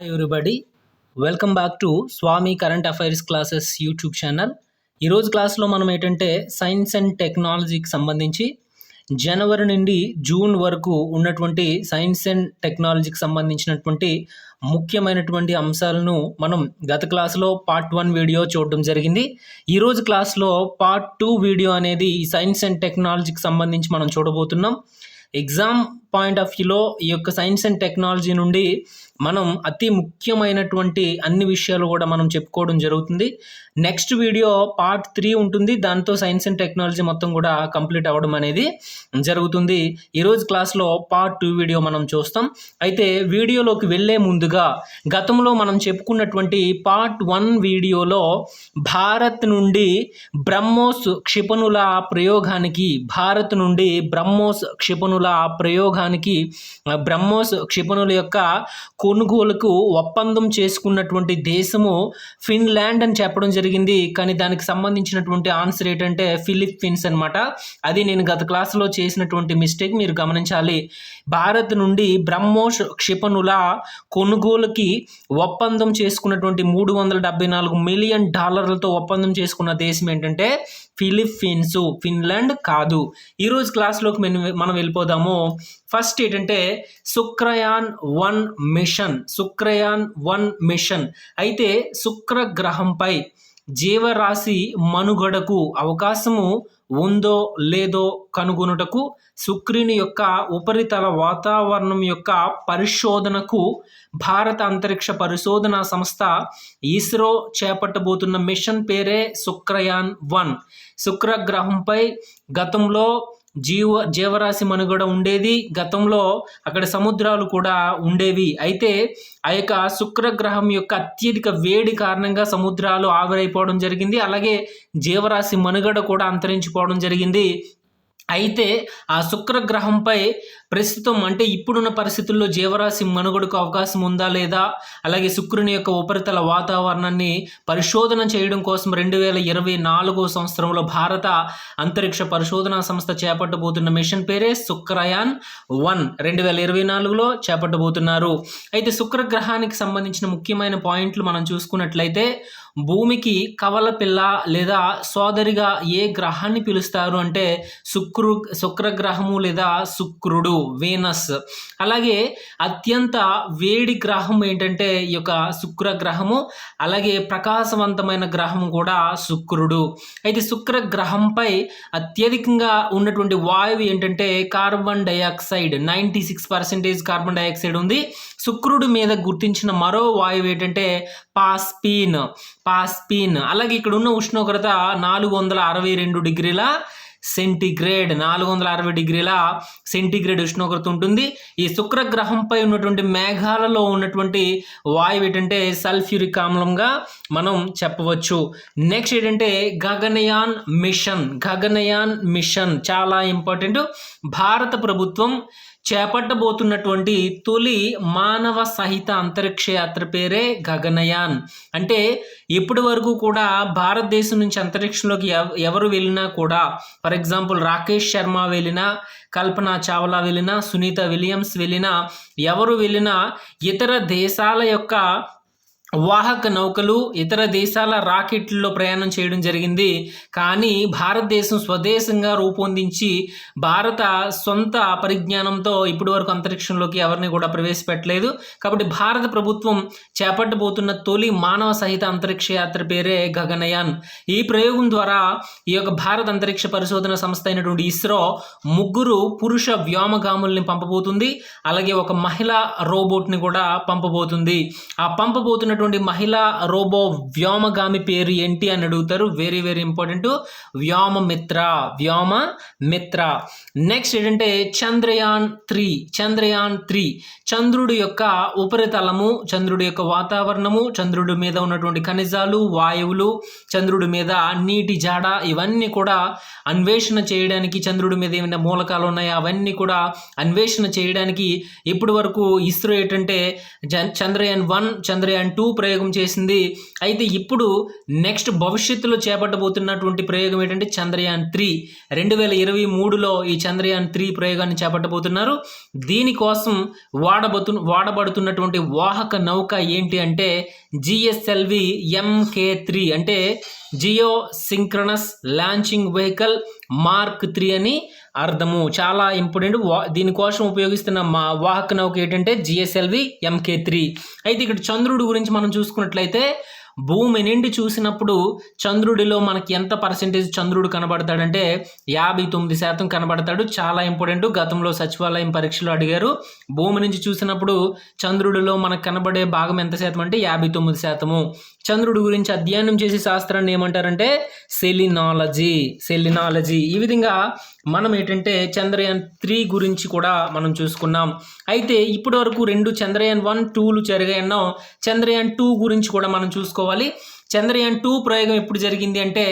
Everybody welcome back to Swami current affairs classes YouTube channel. ఈరోజు క్లాస్లో మనం ఏంటంటే సైన్స్ అండ్ టెక్నాలజీకి సంబంధించి జనవరి నుండి జూన్ వరకు ఉన్నటువంటి సైన్స్ అండ్ టెక్నాలజీకి సంబంధించినటువంటి ముఖ్యమైనటువంటి అంశాలను మనం గత క్లాస్లో పార్ట్ 1 వీడియో చూడడం జరిగింది. ఈరోజు క్లాస్లో పార్ట్ 2 వీడియో అనేది ఈ సైన్స్ అండ్ టెక్నాలజీకి సంబంధించి మనం చూడబోతున్నాం. ఎగ్జామ్ పాయింట్ ఆఫ్ వ్యూలో ఈ యొక్క సైన్స్ అండ్ టెక్నాలజీ నుండి మనం అతి ముఖ్యమైనటువంటి అన్ని విషయాలు కూడా మనం చెప్పుకోవడం జరుగుతుంది. నెక్స్ట్ వీడియో పార్ట్ 3 ఉంటుంది. దాంతో సైన్స్ అండ్ టెక్నాలజీ మొత్తం కూడా కంప్లీట్ అవ్వడం అనేది జరుగుతుంది. ఈరోజు క్లాస్లో పార్ట్ 2 వీడియో మనం చూస్తాం. అయితే వీడియోలోకి వెళ్ళే ముందుగా గతంలో మనం చెప్పుకున్నటువంటి పార్ట్ 1 వీడియోలో భారత్ నుండి బ్రహ్మోస్ క్షిపణుల ప్రయోగానికి బ్రహ్మోస్ క్షిపణుల యొక్క కొనుగోలుకు ఒప్పందం చేసుకున్నటువంటి దేశము ఫిన్లాండ్ అని చెప్పడం జరిగింది. కానీ దానికి సంబంధించినటువంటి ఆన్సర్ ఏంటంటే ఫిలిప్పీన్స్ అనమాట. అది నేను గత క్లాసులో చేసినటువంటి మిస్టేక్, మీరు గమనించాలి. భారత్ నుండి బ్రహ్మోస్ క్షిపణుల కొనుగోలుకి ఒప్పందం చేసుకున్నటువంటి $374 మిలియన్ ఒప్పందం చేసుకున్న దేశం ఏంటంటే ఫిలిప్పీన్స్, ఫిన్లాండ్ కాదు. ఈరోజు క్లాస్లోకి మనం వెళ్ళిపోదాము. ఫస్ట్ ఏంటంటే శుక్రయాన్ 1 మిషన్. అయితే శుక్ర గ్రహంపై జీవరాశి మనుగడకు అవకాశము ఉందో లేదో కనుగొనుటకు శుక్రుని యొక్క ఉపరితల వాతావరణం యొక్క పరిశోధనకు భారత అంతరిక్ష పరిశోధనా సంస్థ ఇస్రో చేపట్టబోతున్న మిషన్ పేరే శుక్రయాన్ 1. శుక్ర గ్రహంపై గతంలో జీవరాశి మనుగడ ఉండేది. గతంలో అక్కడ సముద్రాలు కూడా ఉండేవి. అయితే ఆ యొక్క శుక్రగ్రహం యొక్క అత్యధిక వేడి కారణంగా సముద్రాలు ఆవిరైపోవడం జరిగింది. అలాగే జీవరాశి మనుగడ కూడా అంతరించిపోవడం జరిగింది. అయితే ఆ శుక్రగ్రహంపై ప్రస్తుతం అంటే ఇప్పుడున్న పరిస్థితుల్లో జీవరాశి మనుగడకు అవకాశం ఉందా లేదా, అలాగే శుక్రుని యొక్క ఉపరితల వాతావరణాన్ని పరిశోధన చేయడం కోసం 2024 సంవత్సరంలో భారత అంతరిక్ష పరిశోధనా సంస్థ చేపట్టబోతున్న మిషన్ పేరే శుక్రయాన్ 1. 2024లో చేపట్టబోతున్నారు. అయితే శుక్రగ్రహానికి సంబంధించిన ముఖ్యమైన పాయింట్లు మనం చూసుకున్నట్లయితే భూమికి కవల పిల్ల లేదా సోదరిగా ఏ గ్రహాన్ని పిలుస్తారు అంటే శుక్రగ్రహము లేదా శుక్రుడు, వీనస్. అలాగే అత్యంత వేడి గ్రహం ఏంటంటే ఈ యొక్క శుక్రగ్రహము. అలాగే ప్రకాశవంతమైన గ్రహం కూడా శుక్రుడు. అయితే శుక్రగ్రహంపై అత్యధికంగా ఉన్నటువంటి వాయువు ఏంటంటే కార్బన్ డైఆక్సైడ్. 96% కార్బన్ డైఆక్సైడ్ ఉంది. శుక్రుడి మీద గుర్తించిన మరో వాయువు ఏంటంటే పాస్పీన్. అలాగే ఇక్కడ ఉన్న ఉష్ణోగ్రత 462 డిగ్రీల సెంటీగ్రేడ్, 460 డిగ్రీల సెంటీగ్రేడ్ ఉష్ణోగ్రత ఉంటుంది. ఈ శుక్రగ్రహంపై ఉన్నటువంటి మేఘాలలో ఉన్నటువంటి వాయువు ఏంటంటే సల్ఫ్యూరిక్ ఆమ్లంగా మనం చెప్పవచ్చు. నెక్స్ట్ ఏంటంటే గగనయాన్ మిషన్ చాలా ఇంపార్టెంట్. భారత ప్రభుత్వం చేపట్టబోతున్నటువంటి తొలి మానవ సహిత అంతరిక్ష యాత్ర పేరే గగనయాన్. అంటే ఇప్పటి వరకు కూడా భారతదేశం నుంచి అంతరిక్షంలోకి ఎవరు వెళ్ళినా కూడా, ఫర్ ఎగ్జాంపుల్ రాకేష్ శర్మ వెళ్ళినా, కల్పనా చావ్లా వెళ్ళినా, సునీత విలియమ్స్ వెళ్ళినా, ఎవరు వెళ్ళినా ఇతర దేశాల యొక్క వాహక నౌకలు, ఇతర దేశాల రాకెట్లలో ప్రయాణం చేయడం జరిగింది. కానీ భారతదేశం స్వదేశంగా రూపొందించి భారత సొంత పరిజ్ఞానంతో ఇప్పటి వరకు అంతరిక్షంలోకి ఎవరిని కూడా ప్రవేశపెట్టలేదు. కాబట్టి భారత ప్రభుత్వం చేపట్టబోతున్న తొలి మానవ సహిత అంతరిక్ష యాత్ర పేరే గగనయాన్. ఈ ప్రయోగం ద్వారా ఈ యొక్క భారత అంతరిక్ష పరిశోధన సంస్థ అయినటువంటి ఇస్రో 3 పురుష వ్యోమగాముల్ని పంపబోతుంది. అలాగే ఒక మహిళా రోబోట్ని కూడా పంపబోతుంది. ఆ పంపబోతున్నటువంటి మహిళా రోబో వ్యోమగామి పేరు ఏంటి అని అడుగుతారు. Very very important, Vyommitra. Next ఏంటంటే చంద్రయాన్ 3. చంద్రుడి యొక్క ఉపరితలము, చంద్రుడి యొక్క వాతావరణము, చంద్రుడి మీద ఉన్నటువంటి ఖనిజాలు, వాయువులు, చంద్రుడి మీద నీటి జాడ, ఇవన్నీ కూడా అన్వేషణ చేయడానికి, చంద్రుడి మీద ఏమైనా మూలకాలు ఉన్నాయా అవన్నీ కూడా అన్వేషణ చేయడానికి ఇప్పటి వరకు ఇస్రో ఏంటంటే చంద్రయాన్ 1, చంద్రయాన్ 2 ప్రయోగం చేసింది. అయితే ఇప్పుడు నెక్స్ట్ భవిష్యత్తులో చేపట్టబోతున్నటువంటి ప్రయోగం ఏంటంటే చంద్రయాన్ 3. 2023లో ఈ చంద్రయాన్ 3 ప్రయోగాన్ని చేపట్టబోతున్నారు. దీనికోసం వాడ వాడబడుతున్నటువంటి వాహక నౌక ఏంటి అంటే GSLV MK3 అంటే geosynchronous launching vehicle mark 3 అని అర్థము. చాలా ఇంపార్టెంట్. దీనికోసం ఉపయోగిస్తున్న వాహక నౌక ఏంటంటే GSLV MK3. అయితే ఇక్కడ చంద్రుడి గురించి మనం చూసుకున్నట్లయితే భూమి నుండి చూసినప్పుడు చంద్రుడిలో మనకి ఎంత పర్సెంటేజ్ చంద్రుడు కనబడతాడంటే 59% కనబడతాడు. చాలా ఇంపార్టెంట్. గతంలో సచివాలయం పరీక్షలో అడిగారు. భూమి నుంచి చూసినప్పుడు చంద్రుడిలో మనకు కనబడే భాగం ఎంత శాతం అంటే 59%. చంద్రుడి గురించి అధ్యయనం చేసే శాస్త్రాన్ని ఏమంటారంటే సెలినాలజీ. ఈ విధంగా మనం ఏంటంటే చంద్రయాన్ 3 గురించి కూడా మనం చూసుకున్నాం. అయితే ఇప్పటి వరకు 2 చంద్రయాన్ 1, 2లు జరిగాయన్నాం. చంద్రయాన్ 2 గురించి కూడా మనం చూసుకోవాలి. చంద్రయాన్ 2 ప్రయోగం ఎప్పుడు జరిగింది అంటే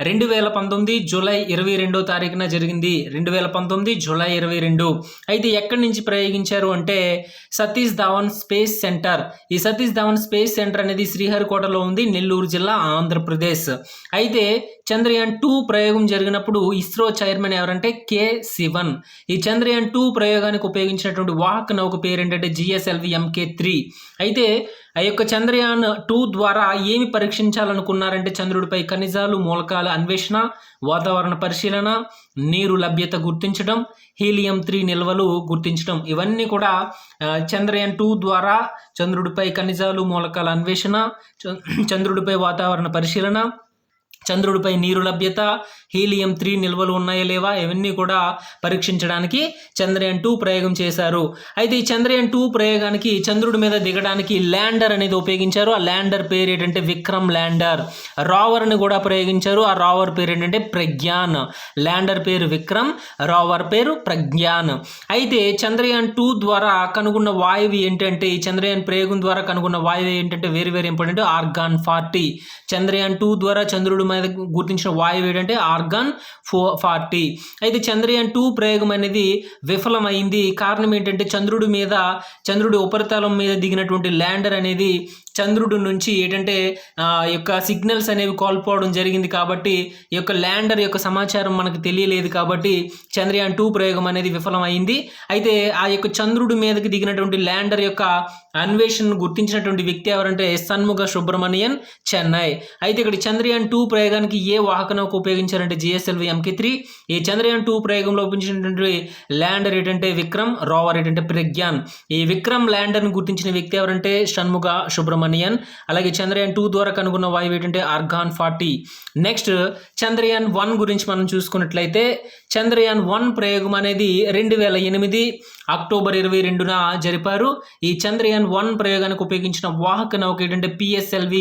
2019 జూలై 22వ తారీఖున జరిగింది. 2019 జూలై 22. అయితే ఎక్కడి నుంచి ప్రయోగించారు అంటే సతీష్ ధావన్ స్పేస్ సెంటర్. ఈ సతీష్ ధావన్ స్పేస్ సెంటర్ అనేది శ్రీహరికోటలో ఉంది, నెల్లూరు జిల్లా, ఆంధ్రప్రదేశ్. అయితే చంద్రయాన్ 2 ప్రయోగం జరిగినప్పుడు ఇస్రో చైర్మన్ ఎవరంటే K. శివన్. ఈ చంద్రయాన్ 2 ప్రయోగానికి ఉపయోగించినటువంటి వాహక నౌక పేరు ఏంటంటే GSLV MK3. అయితే ఆ యొక్క చంద్రయాన్ 2 ద్వారా ఏమి పరీక్షించాలనుకున్నారంటే చంద్రుడిపై ఖనిజాలు, మూలకాల అన్వేషణ, వాతావరణ పరిశీలన, నీరు లభ్యత గుర్తించడం, హీలియం 3 నిల్వలు గుర్తించడం. ఇవన్నీ కూడా చంద్రయాన్ 2 ద్వారా చంద్రుడిపై ఖనిజాలు, మూలకాల అన్వేషణ, చంద్రుడిపై వాతావరణ పరిశీలన, చంద్రుడిపై నీరు లభ్యత, హీలియం 3 నిల్వలు ఉన్నాయా లేవా, ఇవన్నీ కూడా పరీక్షించడానికి చంద్రయాన్ 2 ప్రయోగం చేశారు. అయితే ఈ చంద్రయాన్ 2 ప్రయోగానికి చంద్రుడి మీద దిగడానికి ల్యాండర్ అనేది ఉపయోగించారు. ఆ ల్యాండర్ పేరు ఏంటంటే విక్రమ్ ల్యాండర్. రోవర్ని కూడా ప్రయోగించారు. ఆ రోవర్ పేరు ఏంటంటే ప్రజ్ఞాన్. ల్యాండర్ పేరు విక్రమ్, రోవర్ పేరు ప్రజ్ఞాన్. అయితే చంద్రయాన్ 2 ద్వారా కనుగొన్న వాయువు ఏంటంటే ఈ చంద్రయాన్ ప్రయోగం ద్వారా కనుగొన్న వాయువు ఏంటంటే వెరీ ఇంపార్టెంట్, ఆర్గాన్ 40. చంద్రయాన్ 2 ద్వారా చంద్రుడి మీద గుర్తించిన వాయువు ఏంటంటే ఆర్గాన్ 40. అయితే చంద్రయాన్ 2 ప్రయోగం అనేది విఫలమైంది. కారణం ఏంటంటే చంద్రుడి ఉపరితలం మీద దిగినటువంటి ల్యాండర్ అనేది చంద్రుడి నుంచి ఏంటంటే యొక్క సిగ్నల్స్ అనేవి కోల్పోవడం జరిగింది. కాబట్టి ఈ యొక్క ల్యాండర్ యొక్క సమాచారం మనకు తెలియలేదు. కాబట్టి చంద్రయాన్ 2 ప్రయోగం అనేది విఫలమైంది. అయితే ఆ యొక్క చంద్రుడి మీదకి దిగినటువంటి ల్యాండర్ యొక్క అన్వేషణను గుర్తించినటువంటి వ్యక్తి ఎవరంటే షణ్ముగ సుబ్రమణియన్, చెన్నై. అయితే ఇక్కడ చంద్రయాన్ 2 ప్రయోగానికి ఏ వాహక నౌక ఉపయోగించారంటే GSLV MK3. ఈ చంద్రయాన్ 2 ప్రయోగంలో ఉపయోగించినటువంటి ల్యాండర్ ఏంటంటే విక్రమ్, రోవర్ ఏంటంటే ప్రజ్ఞాన్. ఈ విక్రమ్ ల్యాండర్ను గుర్తించిన వ్యక్తి ఎవరంటే షణ్ముగ సుబ్రమణియన్. అలాగే చంద్రయాన్ 2 ద్వారా కనుగొన్న వాయువు ఏంటంటే ఆర్గాన్ 40. నెక్స్ట్ చంద్రయాన్ 1 గురించి మనం చూసుకున్నట్లయితే చంద్రయాన్ 1 ప్రయోగం అనేది 2008 అక్టోబర్ 22న జరిపారు. ఈ చంద్రయాన్ 1 ప్రయోగానికి ఉపయోగించిన వాహక నౌక ఏంటంటే PSLV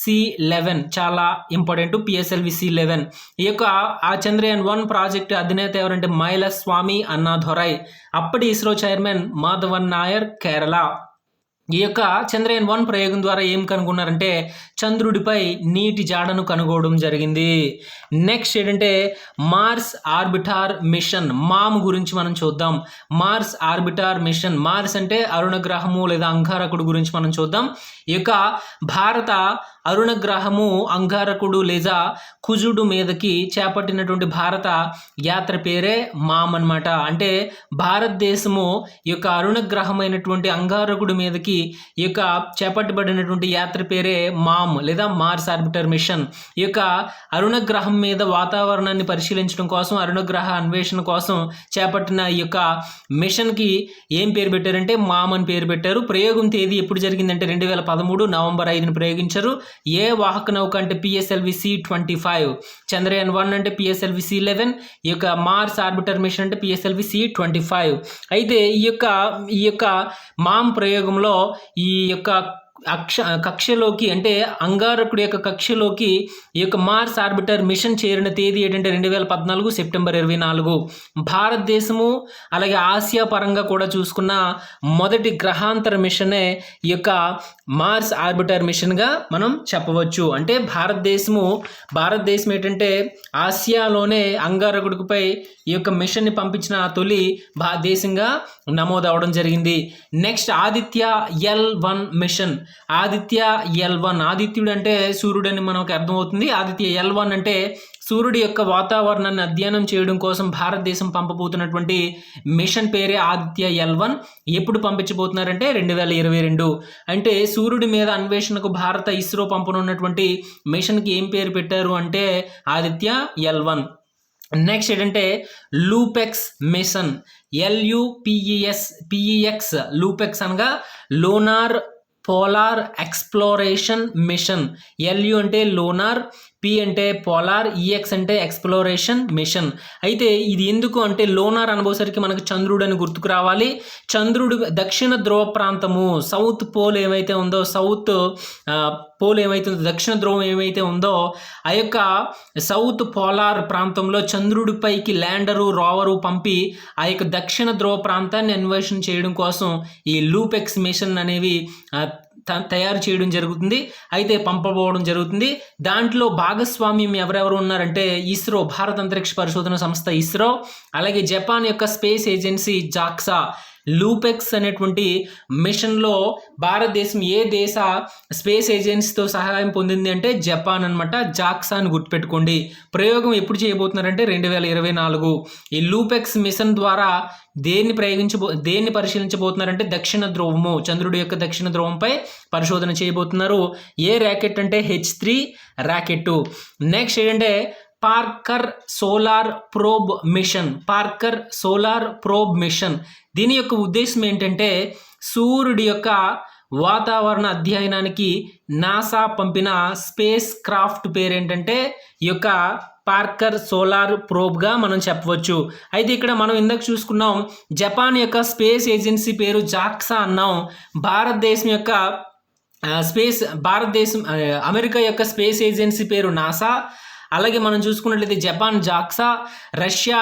C11. చాలా ఇంపార్టెంట్, PSLV C11. ఈ యొక్క ఆ చంద్రయాన్ 1 ప్రాజెక్ట్ అధినేత ఎవరంటే మైలస్వామి అన్నాధొరై. అప్పటి ఇస్రో చైర్మన్ మాధవన్ నాయర్, కేరళ. ఈ యొక్క చంద్రయాన్ 1 ప్రయోగం ద్వారా ఏం కనుగొన్నారంటే చంద్రుడిపై నీటి జాడను కనుగొనడం జరిగింది. నెక్స్ట్ ఏంటంటే మార్స్ ఆర్బిటార్ మిషన్, మామ్ గురించి మనం చూద్దాం. మార్స్ ఆర్బిటార్ మిషన్, మార్స్ అంటే అరుణ గ్రహము లేదా అంగారకుడు గురించి మనం చూద్దాం. ఈ యొక్క భారత అరుణ గ్రహము, అంగారకుడు లేదా కుజుడు మీదకి చేపట్టినటువంటి భారత యాత్ర పేరే మామ్ అన్నమాట. అంటే భారతదేశము ఈ యొక్క అరుణ గ్రహమైనటువంటి అంగారకుడు మీదకి ఈ యొక్క చేపట్టబడినటువంటి యాత్ర పేరే మామ్ లేదా మార్స్ ఆర్బిటర్ మిషన్. ఈ యొక్క అరుణ గ్రహం మీద వాతావరణాన్ని పరిశీలించడం కోసం, అరుణ గ్రహ అన్వేషణ కోసం చేపట్టిన ఈ యొక్క మిషన్కి ఏం పేరు పెట్టారంటే మామ్ అని పేరు పెట్టారు. ప్రయోగం తేదీ ఎప్పుడు జరిగిందంటే 2013 నవంబర్ 5న ప్రయోగించారు. ఏ వాహక నౌక అంటే PSLV C25. చంద్రయాన్ 1 అంటే PSLV C11. ఈ యొక్క మార్స్ ఆర్బిటర్ మిషన్ అంటే PSLV C25. అయితే ఈ యొక్క మామ్ ప్రయోగంలో ఈ యొక్క కక్షలోకి అంటే అంగారకుడి యొక్క కక్షలోకి ఈ యొక్క మార్స్ ఆర్బిటర్ మిషన్ చేరిన తేదీ ఏంటంటే 2014 సెప్టెంబర్ 24. భారతదేశము అలాగే ఆసియా పరంగా కూడా చూసుకున్న మొదటి గ్రహాంతర మిషనే ఈ యొక్క మార్స్ ఆర్బిటర్ మిషన్గా మనం చెప్పవచ్చు. అంటే భారతదేశం ఏంటంటే ఆసియాలోనే అంగారకుడిపై ఈ యొక్క మిషన్ని పంపించిన తొలి దేశంగా నమోదవడం జరిగింది. Next Aditya L1 machine. Aditya L1, ఆదిత్యుడు అంటే సూర్యుడు అని మనకు అర్థమవుతుంది. ఆదిత్య L1 అంటే సూర్యుడి యొక్క వాతావరణాన్ని అధ్యయనం చేయడం కోసం భారతదేశం పంపబోతున్నటువంటి మిషన్ పేరే ఆదిత్య L1. ఎప్పుడు పంపించబోతున్నారంటే 2022. అంటే సూర్యుడి మీద అన్వేషణకు భారత ఇస్రో పంపనున్నటువంటి మిషన్కి ఏం పేరు పెట్టారు అంటే ఆదిత్య L1. నెక్స్ట్ ఏంటంటే లూపెక్స్ మిషన్, LUPEX లూపెక్స్ అనగా lunar polar exploration machine. LU అంటే లోనార్, P అంటే పోలార్, EX అంటే ఎక్స్ప్లోరేషన్ మిషన్. అయితే ఇది ఎందుకు అంటే లోనార్ అనబోసరికి మనకు చంద్రుడు అని గుర్తుకు రావాలి. చంద్రుడు దక్షిణ ధ్రువ ప్రాంతము, సౌత్ పోల్ ఏమైతే ఉందో, దక్షిణ ధ్రువం ఏమైతే ఉందో ఆ యొక్క సౌత్ పోలార్ ప్రాంతంలో చంద్రుడిపైకి ల్యాండరు రోవరు పంపి ఆ యొక్క దక్షిణ ధ్రువ ప్రాంతాన్ని అన్వేషణ చేయడం కోసం ఈ లూపెక్స్ మిషన్ అనేవి తయారు చేయడం జరుగుతుంది. అయితే పంపబోవడం జరుగుతుంది. దాంట్లో భాగస్వామ్యం ఎవరెవరు ఉన్నారంటే ఇస్రో, భారత అంతరిక్ష పరిశోధన సంస్థ ఇస్రో, అలాగే జపాన్ యొక్క స్పేస్ ఏజెన్సీ జాక్సా. లూపెక్స్ అనేటువంటి మిషన్లో భారతదేశం ఏ దేశ స్పేస్ ఏజెన్సీతో సహాయం పొందింది అంటే జపాన్ అనమాట. జాక్సా అని గుర్తుపెట్టుకోండి. ప్రయోగం ఎప్పుడు చేయబోతున్నారంటే 2024. ఈ లూపెక్స్ మిషన్ ద్వారా దేన్ని పరిశీలించబోతున్నారంటే దక్షిణ ధ్రువము, చంద్రుడి యొక్క దక్షిణ ధ్రువంపై పరిశోధన చేయబోతున్నారు. ఏ ర్యాకెట్ అంటే H3 ర్యాకెట్. నెక్స్ట్ ఏంటంటే పార్కర్ సోలార్ ప్రోబ్ మిషన్. దీని యొక్క ఉద్దేశం ఏంటంటే సూర్యుడి యొక్క వాతావరణ అధ్యయనానికి నాసా పంపిన స్పేస్ క్రాఫ్ట్ పేరేంటంటే ఈ యొక్క పార్కర్ సోలార్ ప్రోబ్గా మనం చెప్పవచ్చు. అయితే ఇక్కడ మనం ఇందాక చూసుకున్నాం జపాన్ యొక్క స్పేస్ ఏజెన్సీ పేరు జాక్సా అన్నాం. అమెరికా యొక్క స్పేస్ ఏజెన్సీ పేరు నాసా. అలాగే మనం చూసుకున్నట్లయితే జపాన్ జాక్సా, రష్యా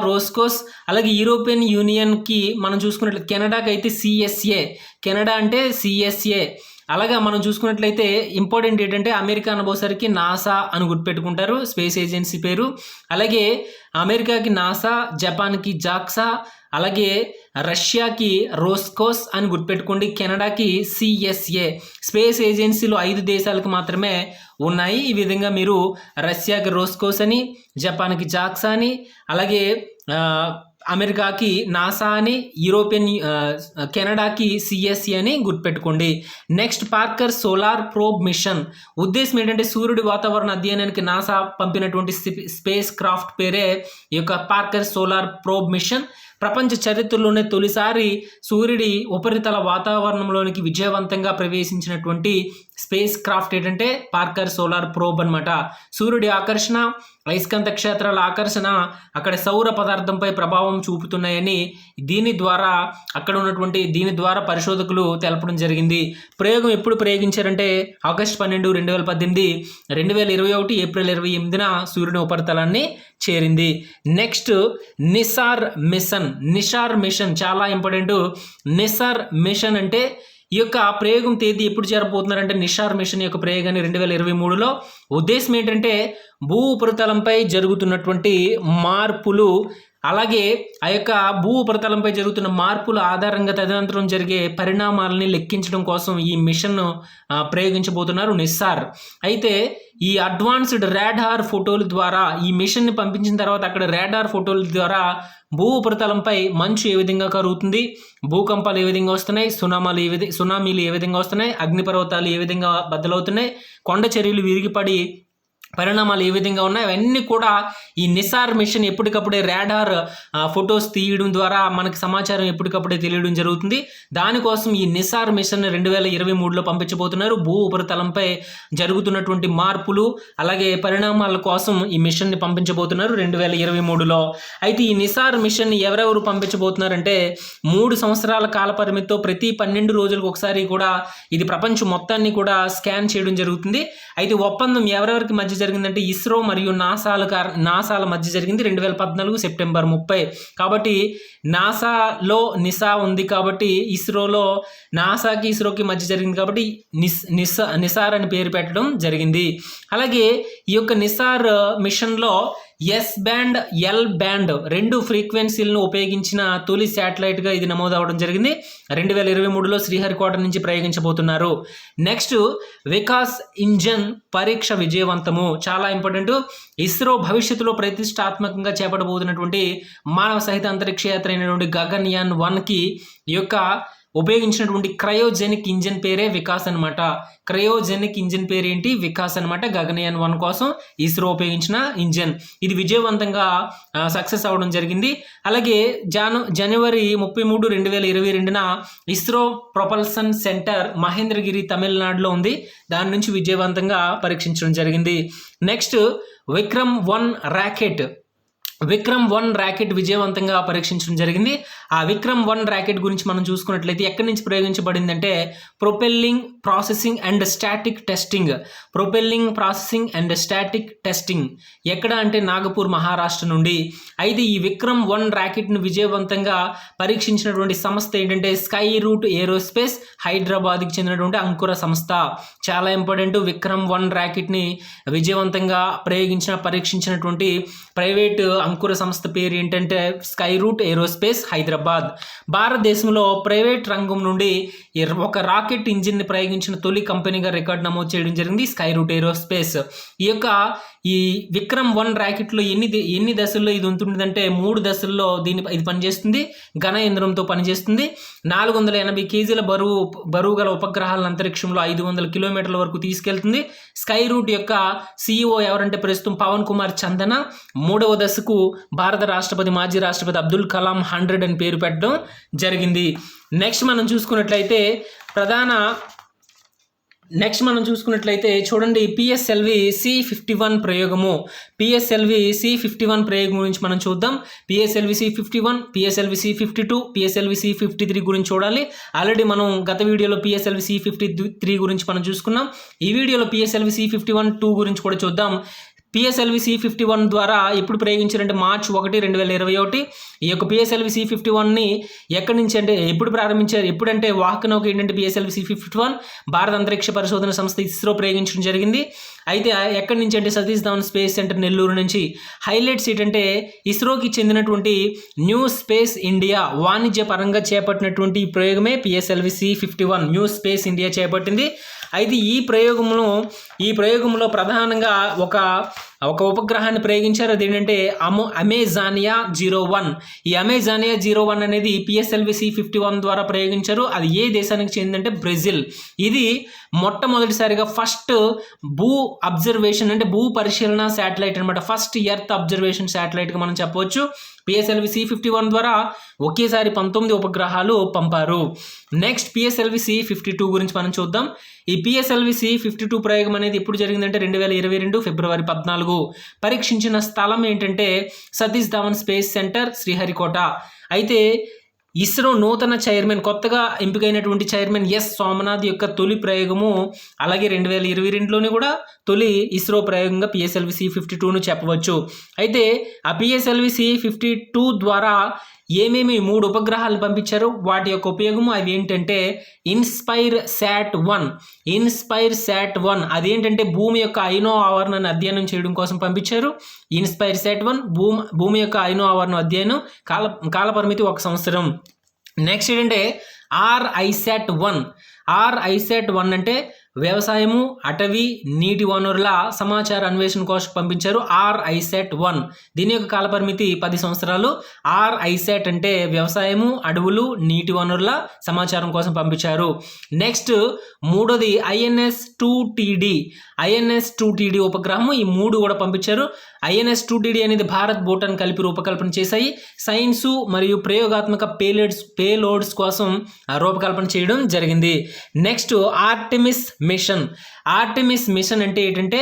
రోస్కోస్, అలాగే యూరోపియన్ యూనియన్కి మనం చూసుకున్నట్లయితే కెనడాకి అయితే కెనడా అంటే CSA. అలాగా మనం చూసుకున్నట్లయితే ఇంపార్టెంట్ ఏంటంటే అమెరికా అనబోసరికి నాసా అని గుర్తుపెట్టుకుంటారు స్పేస్ ఏజెన్సీ పేరు. అలాగే అమెరికాకి నాసా, జపాన్కి జాక్సా, అలాగే రష్యాకి రోస్కోస్ అని గుర్తుపెట్టుకోండి, కెనడాకి CSA. స్పేస్ ఏజెన్సీలో 5 దేశాలకు మాత్రమే ఉన్నాయి. ఈ విధంగా మీరు రష్యాకి రోస్కోస్ అని, జపాన్కి జాక్సా అని, అలాగే అమెరికాకి నాసా అని, కెనడాకి CSA అని గుర్తుపెట్టుకోండి. Next Parker solar probe mission. ఉద్దేశం ఏంటంటే సూర్యుడి వాతావరణ అధ్యయనానికి నాసా పంపినటువంటి స్పేస్ క్రాఫ్ట్ పేరే ఈ యొక్క పార్కర్ సోలార్ ప్రోబ్ మిషన్. ప్రపంచ చరిత్రలోనే తొలిసారి సూర్యుడి ఉపరితల వాతావరణంలోనికి విజయవంతంగా ప్రవేశించినటువంటి స్పేస్ క్రాఫ్ట్ ఏంటంటే పార్కర్ సోలార్ ప్రోబ్ అనమాట. సూర్యుడి ఆకర్షణ, అయస్కాంత క్షేత్రాల ఆకర్షణ అక్కడ సౌర పదార్థంపై ప్రభావం చూపుతున్నాయని దీని ద్వారా పరిశోధకులు తెలపడం జరిగింది. ప్రయోగం ఎప్పుడు ప్రయోగించారంటే ఆగస్టు 12, 2018, 2021 ఏప్రిల్ 28న సూర్యుని ఉపరితలాన్ని చేరింది. నెక్స్ట్ నిసార్ మిషన్ చాలా ఇంపార్టెంట్. నిసార్ మిషన్ అంటే ఈ యొక్క ప్రయోగం తేదీ ఎప్పుడు జరగబోతున్నారంటే నిసార్ మిషన్ యొక్క ప్రయోగాన్ని 2023లో. ఉద్దేశం ఏంటంటే భూ ఉపరితలంపై జరుగుతున్నటువంటి మార్పులు, అలాగే ఆ యొక్క భూ ఉపరితలంపై జరుగుతున్న మార్పుల ఆధారంగా తదనంతరం జరిగే పరిణామాలని లెక్కించడం కోసం ఈ మిషన్ను ప్రయోగించబోతున్నారు నిస్సార్. అయితే ఈ అడ్వాన్స్డ్ రాడార్ ఫోటోల ద్వారా ఈ మిషన్ని పంపించిన తర్వాత అక్కడ రాడార్ ఫోటోల ద్వారా భూ ఉపరితలంపై మంచు ఏ విధంగా కరుగుతుంది, భూకంపాలు ఏ విధంగా వస్తున్నాయి, సునామీలు ఏ విధంగా వస్తున్నాయి, అగ్నిపర్వతాలు ఏ విధంగా బద్దలవుతున్నాయి, కొండ చర్యలు విరిగిపడి పరిణామాలు ఏ విధంగా ఉన్నాయి, అవన్నీ కూడా ఈ నిసార్ మిషన్ ఎప్పటికప్పుడే రాడార్ ఫొటోస్ తీయడం ద్వారా మనకి సమాచారం ఎప్పటికప్పుడే తెలియడం జరుగుతుంది. దానికోసం ఈ నిసార్ మిషన్ 2023లో పంపించబోతున్నారు. భూ ఉపరితలంపై జరుగుతున్నటువంటి మార్పులు అలాగే పరిణామాల కోసం ఈ మిషన్ని పంపించబోతున్నారు 2023లో. అయితే ఈ నిసార్ మిషన్ ఎవరెవరు పంపించబోతున్నారంటే 3 సంవత్సరాల కాల పరిమితితో ప్రతి 12 రోజులకు ఒకసారి కూడా ఇది ప్రపంచం మొత్తాన్ని కూడా స్కాన్ చేయడం జరుగుతుంది. అయితే ఒప్పందం ఎవరెవరికి మధ్య జరిగిందంటే ఇస్రో మరియు నాసాల మధ్య జరిగింది 2014 సెప్టెంబర్ 30. కాబట్టి నాసాలో నిసా ఉంది కాబట్టి ఇస్రోలో ఇస్రోకి మధ్య జరిగింది కాబట్టి నిసార్ అని పేరు పెట్టడం జరిగింది. అలాగే ఈ యొక్క నిసార్ మిషన్లో ఎస్ బ్యాండ్, ఎల్ బ్యాండ్ 2 ఫ్రీక్వెన్సీలను ఉపయోగించిన తొలి శాటిలైట్గా ఇది నమోదు అవడం జరిగింది. 2023లో శ్రీహరికోట నుంచి ప్రయోగించబోతున్నారు. నెక్స్ట్ వికాస్ ఇంజన్ పరీక్ష విజయవంతము. చాలా ఇంపార్టెంట్. ఇస్రో భవిష్యత్తులో ప్రతిష్టాత్మకంగా చేపట్టబోతున్నటువంటి మానవ సహిత అంతరిక్ష యాత్ర అయినటువంటి గగన్యాన్ 1కి ఈ యొక్క ఉపయోగించినటువంటి క్రయోజెనిక్ ఇంజిన్ పేరే వికాస్ అనమాట. క్రయోజెనిక్ ఇంజిన్ పేరు ఏంటి? వికాస్ అనమాట. గగనయాన్ 1 కోసం ఇస్రో ఉపయోగించిన ఇంజిన్. ఇది విజయవంతంగా సక్సెస్ అవ్వడం జరిగింది. అలాగే జనవరి 33, 2022న ఇస్రో ప్రొపల్సన్ సెంటర్ మహేంద్రగిరి తమిళనాడులో ఉంది. దాని నుంచి విజయవంతంగా పరీక్షించడం జరిగింది. నెక్స్ట్ విక్రమ్ 1 ర్యాకెట్ విజయవంతంగా పరీక్షించడం జరిగింది. ఆ విక్రమ్ 1 ర్యాకెట్ గురించి మనం చూసుకున్నట్లయితే ఎక్కడి నుంచి ప్రయోగించబడిందంటే propelling processing and static testing ఎక్కడ అంటే నాగపూర్, మహారాష్ట్ర నుండి. అయితే ఈ విక్రమ్ 1 ర్యాకెట్ను విజయవంతంగా పరీక్షించినటువంటి సంస్థ ఏంటంటే స్కై రూట్ ఏరోస్పేస్, హైదరాబాద్కి చెందినటువంటి అంకుర సంస్థ. చాలా ఇంపార్టెంట్. విక్రమ్ 1 ర్యాకెట్ని విజయవంతంగా పరీక్షించినటువంటి ప్రైవేట్ అంకుర సంస్థ పేరు ఏంటంటే స్కై రూట్ ఏరోస్పేస్, హైదరాబాద్. భారతదేశంలో ప్రైవేట్ రంగం నుండి ఒక రాకెట్ ఇంజిన్ని ప్రయోగించిన తొలి కంపెనీగా రికార్డు నమోదు చేయడం జరిగింది స్కై రూట్ ఏరోస్పేస్. ఈ విక్రమ్ 1 ర్యాకెట్లో ఎన్ని దశల్లో ఇది ఉంటుందంటే 3 దశల్లో ఇది పనిచేస్తుంది. ఘన ఇంధనంతో పనిచేస్తుంది. 480 కేజీల బరువు గల ఉపగ్రహాలను అంతరిక్షంలో 500 కిలోమీటర్ల వరకు తీసుకెళ్తుంది. స్కై రూట్ యొక్క CEO ఎవరంటే ప్రస్తుతం పవన్ కుమార్ చందన. 3వ దశకు భారత మాజీ రాష్ట్రపతి అబ్దుల్ కలాం 100 అని పేరు పెట్టడం జరిగింది. నెక్స్ట్ మనం చూసుకున్నట్లయితే చూడండి PSLV C51 ప్రయోగము. PSLV C51 ప్రయోగం గురించి మనం చూద్దాం. PSLV C51, PSLV C52, PSLV C53 గురించి చూడాలి. ఆల్రెడీ మనం గత వీడియోలో PSLV C53 గురించి మనం చూసుకున్నాం. ఈ వీడియోలో PSLV C51-2 గురించి కూడా చూద్దాం. PSLV C51 ద్వారా ఎప్పుడు ప్రయోగించారంటే మార్చి 1, 2021. ఈ యొక్క PSLV C51ని ఎక్కడి నుంచి అంటే ఎప్పుడు ప్రారంభించారు? ఎప్పుడంటే వాహనౌక ఏంటంటే PSLV C51 భారత అంతరిక్ష పరిశోధన సంస్థ ఇస్రో ప్రయోగించడం జరిగింది. అయితే ఎక్కడి నుంచి అంటే సతీష్ ధావన్ స్పేస్ సెంటర్ నెల్లూరు నుంచి. హైలైట్స్ ఏంటంటే ఇస్రోకి చెందినటువంటి న్యూ స్పేస్ ఇండియా వాణిజ్య పరంగా చేపట్టినటువంటి ఈ ప్రయోగమే PSLV C51. New space India చేపట్టింది. అయితే ఈ ప్రయోగంలో ప్రధానంగా ఒక ఉపగ్రహాన్ని ప్రయోగించారు. అదేంటంటే అమెజానియా 01. ఈ అమెజానియా 01 అనేది PSLV C51 ద్వారా ప్రయోగించారు. అది ఏ దేశానికి చెందిందంటే బ్రెజిల్. ఇది మొట్టమొదటిసారిగా ఫస్ట్ భూ పరిశీలన శాటిలైట్ అనమాట. ఫస్ట్ ఎర్త్ అబ్జర్వేషన్ శాటిలైట్గా మనం చెప్పవచ్చు. PSLV C51 ద్వారా ఒకేసారి 19 ఉపగ్రహాలు పంపారు. నెక్స్ట్ PSLV C52 గురించి మనం చూద్దాం. ఈ PSLV C52 ప్రయోగం అనేది ఎప్పుడు జరిగిందంటే 2022 ఫిబ్రవరి 14. పరీక్షించిన స్థలం ఏంటంటే సతీష్ ధావన్ స్పేస్ సెంటర్, శ్రీహరికోట. అయితే ఇస్రో నూతన చైర్మన్, కొత్తగా ఎంపికైనటువంటి చైర్మన్ ఎస్ సోమనాథ్ యొక్క తొలి ప్రయోగము. అలాగే 2022లోని కూడా తొలి ఇస్రో ప్రయోగంగా PSLV C52ను చెప్పవచ్చు. అయితే ఆ PSLV C52 ద్వారా ఏమేమి 3 ఉపగ్రహాలను పంపించారు, వాటి యొక్క ఉపయోగము అవి ఏంటంటే ఇన్స్పైర్ శాట్ 1 అదేంటంటే భూమి యొక్క ఐనో ఆవరణను అధ్యయనం చేయడం కోసం పంపించారు. ఇన్స్పైర్ శాట్ 1 భూమి యొక్క ఐనో ఆవరణ అధ్యయనం, కాలపరిమితి 1 సంవత్సరం. నెక్స్ట్ ఏంటంటే RISAT 1 అంటే వ్యవసాయము, అటవీ, నీటి వనరుల సమాచార అన్వేషణ కోసం పంపించారు. RISAT 1 దీని యొక్క కాలపరిమితి 10 సంవత్సరాలు. RISAT అంటే వ్యవసాయము, అడవులు, నీటి వనరుల సమాచారం కోసం పంపించారు. నెక్స్ట్ మూడోది INS-2TD ఉపగ్రహము. ఈ 3 కూడా పంపించారు. INS-2TD అనేది భారత్, భూటాన్ కలిపి రూపకల్పన చేశాయి. సైన్సు మరియు ప్రయోగాత్మక పేలోడ్స్ కోసం రూపకల్పన చేయడం జరిగింది. నెక్స్ట్ ఆర్టెమిస్ మిషన్ అంటే ఏంటంటే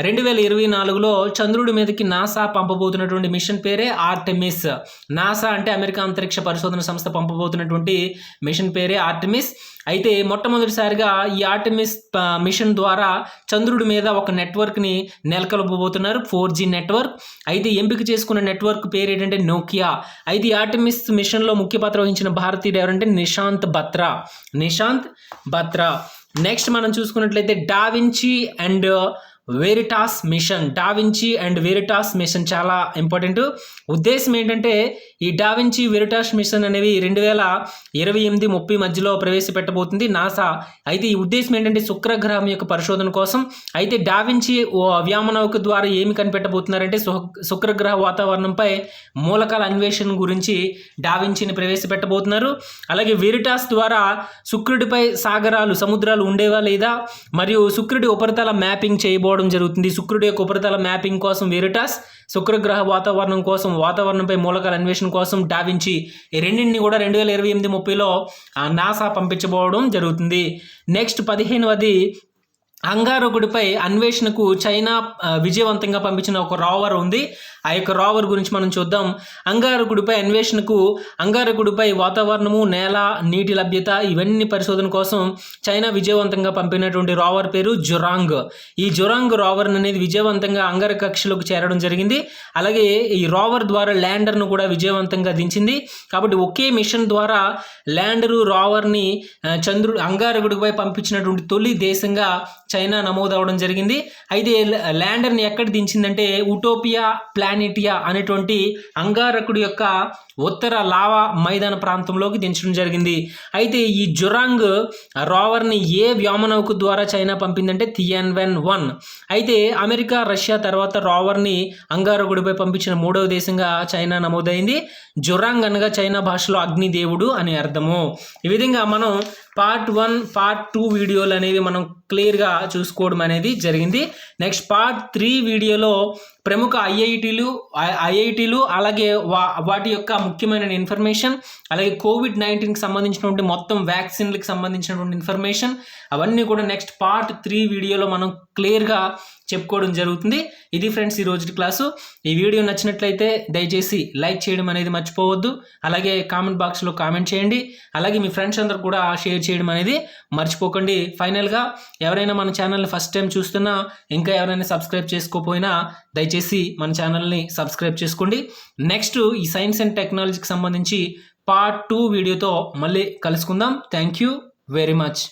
2024లో చంద్రుడి మీదకి నాసా పంపబోతున్నటువంటి మిషన్ పేరే ఆర్టెమిస్. నాసా అంటే అమెరికా అంతరిక్ష పరిశోధన సంస్థ పంపబోతున్నటువంటి మిషన్ పేరే ఆర్టెమిస్. అయితే మొట్టమొదటిసారిగా ఈ ఆర్టెమిస్ మిషన్ ద్వారా చంద్రుడి మీద ఒక నెట్వర్క్ని నెలకొల్పబోతున్నారు, 4G నెట్వర్క్. అయితే ఎంపిక చేసుకున్న నెట్వర్క్ పేరు ఏంటంటే నోకియా. అయితే ఈ ఆర్టెమిస్ మిషన్లో ముఖ్య పాత్ర వహించిన భారతీయుడు ఎవరంటే నిశాంత్ బత్రా. నెక్స్ట్ మనం చూసుకున్నట్లయితే DAVINCI and VERITAS mission. DAVINCI and VERITAS mission చాలా ఇంపార్టెంట్. ఉద్దేశం ఏంటంటే ఈ డావించి వెరిటాస్ మిషన్ అనేవి 2028-30 మధ్యలో ప్రవేశపెట్టబోతుంది నాసా. అయితే ఈ ఉద్దేశం ఏంటంటే శుక్రగ్రహం యొక్క పరిశోధన కోసం. అయితే డావించి వ్యోమనౌక ద్వారా ఏమి కనిపెట్టబోతున్నారంటే శుక్రగ్రహ వాతావరణంపై మూలకాల అన్వేషణ గురించి డావించిని ప్రవేశపెట్టబోతున్నారు. అలాగే వెరిటాస్ ద్వారా శుక్రుడిపై సాగరాలు సముద్రాలు ఉండేవా లేదా మరియు శుక్రుడి ఉపరితల మ్యాపింగ్ చేయబోవడం జరుగుతుంది. శుక్రుడి యొక్క ఉపరితల మ్యాపింగ్ కోసం వెరిటాస్, శుక్రగ్రహ వాతావరణం కోసం వాతావరణంపై మూలకాల అన్వేషణ కోసం డావించి ఈ రెండింటిని కూడా 2028-30లో నాసా పంపించబోవడం జరుగుతుంది. నెక్స్ట్ 15వది అంగారకుడిపై అన్వేషణకు చైనా విజయవంతంగా పంపించిన ఒక రోవర్ ఉంది. ఆ యొక్క రోవర్ గురించి మనం చూద్దాం. అంగారకుడిపై అన్వేషణకు అంగారకుడిపై వాతావరణము, నేల, నీటి లభ్యత ఇవన్నీ పరిశోధన కోసం చైనా విజయవంతంగా పంపినటువంటి రోవర్ పేరు జొరాంగ్. ఈ జొరాంగ్ రోవర్ అనేది విజయవంతంగా అంగారక కక్షలోకి చేరడం జరిగింది. అలాగే ఈ రోవర్ ద్వారా ల్యాండర్ను కూడా విజయవంతంగా దించింది. కాబట్టి ఒకే మిషన్ ద్వారా ల్యాండరు రోవర్ని అంగారకుడిపై పంపించినటువంటి తొలి దేశంగా చైనా నమోదవడం జరిగింది. అయితే ల్యాండర్ని ఎక్కడ దించిందంటే ఉటోపియా ప్లానిటియా అనేటువంటి అంగారకుడి యొక్క ఉత్తర లావా మైదాన ప్రాంతంలోకి దించడం జరిగింది. అయితే ఈ జొరాంగ్ రోవర్ని ఏ వ్యోమనౌక ద్వారా చైనా పంపిందంటే తియాన్వెన్-1. అయితే అమెరికా, రష్యా తర్వాత రోవర్ని అంగారకుడిపై పంపించిన 3వ దేశంగా చైనా నమోదైంది. జొరాంగ్ అనగా చైనా భాషలో అగ్నిదేవుడు అని అర్థము. ఈ విధంగా మనం పార్ట్ 1, పార్ట్ 2 వీడియోలు అనేవి మనం క్లియర్గా చూసుకోవడం అనేది జరిగింది. నెక్స్ట్ పార్ట్ 3 వీడియోలో ప్రముఖ ఐఐటీలు అలాగే వాటి యొక్క ముఖ్యమైన ఇన్ఫర్మేషన్, అలాగే కోవిడ్-19కి సంబంధించినటువంటి మొత్తం వ్యాక్సిన్లకు సంబంధించినటువంటి ఇన్ఫర్మేషన్ అవన్నీ కూడా నెక్స్ట్ పార్ట్ 3 వీడియోలో మనం క్లియర్గా చెప్పుకోవడం జరుగుతుంది. ఇది ఫ్రెండ్స్ ఈ రోజు క్లాసు. ఈ వీడియో నచ్చినట్లయితే దయచేసి లైక్ చేయడం అనేది మర్చిపోవద్దు. అలాగే కామెంట్ బాక్స్లో కామెంట్ చేయండి. అలాగే మీ ఫ్రెండ్స్ అందరూ కూడా షేర్ చేయడం అనేది మర్చిపోకండి. ఫైనల్గా ఎవరైనా మన ఛానల్ని ఫస్ట్ టైం చూస్తున్నా, ఇంకా ఎవరైనా సబ్స్క్రైబ్ చేసుకోకపోయినా దయచేసి మన ఛానల్ని సబ్స్క్రైబ్ చేసుకోండి. నెక్స్ట్ ఈ సైన్స్ అండ్ టెక్నాలజీకి సంబంధించి పార్ట్ 2 వీడియోతో మళ్ళీ కలుసుకుందాం. Thank you very much.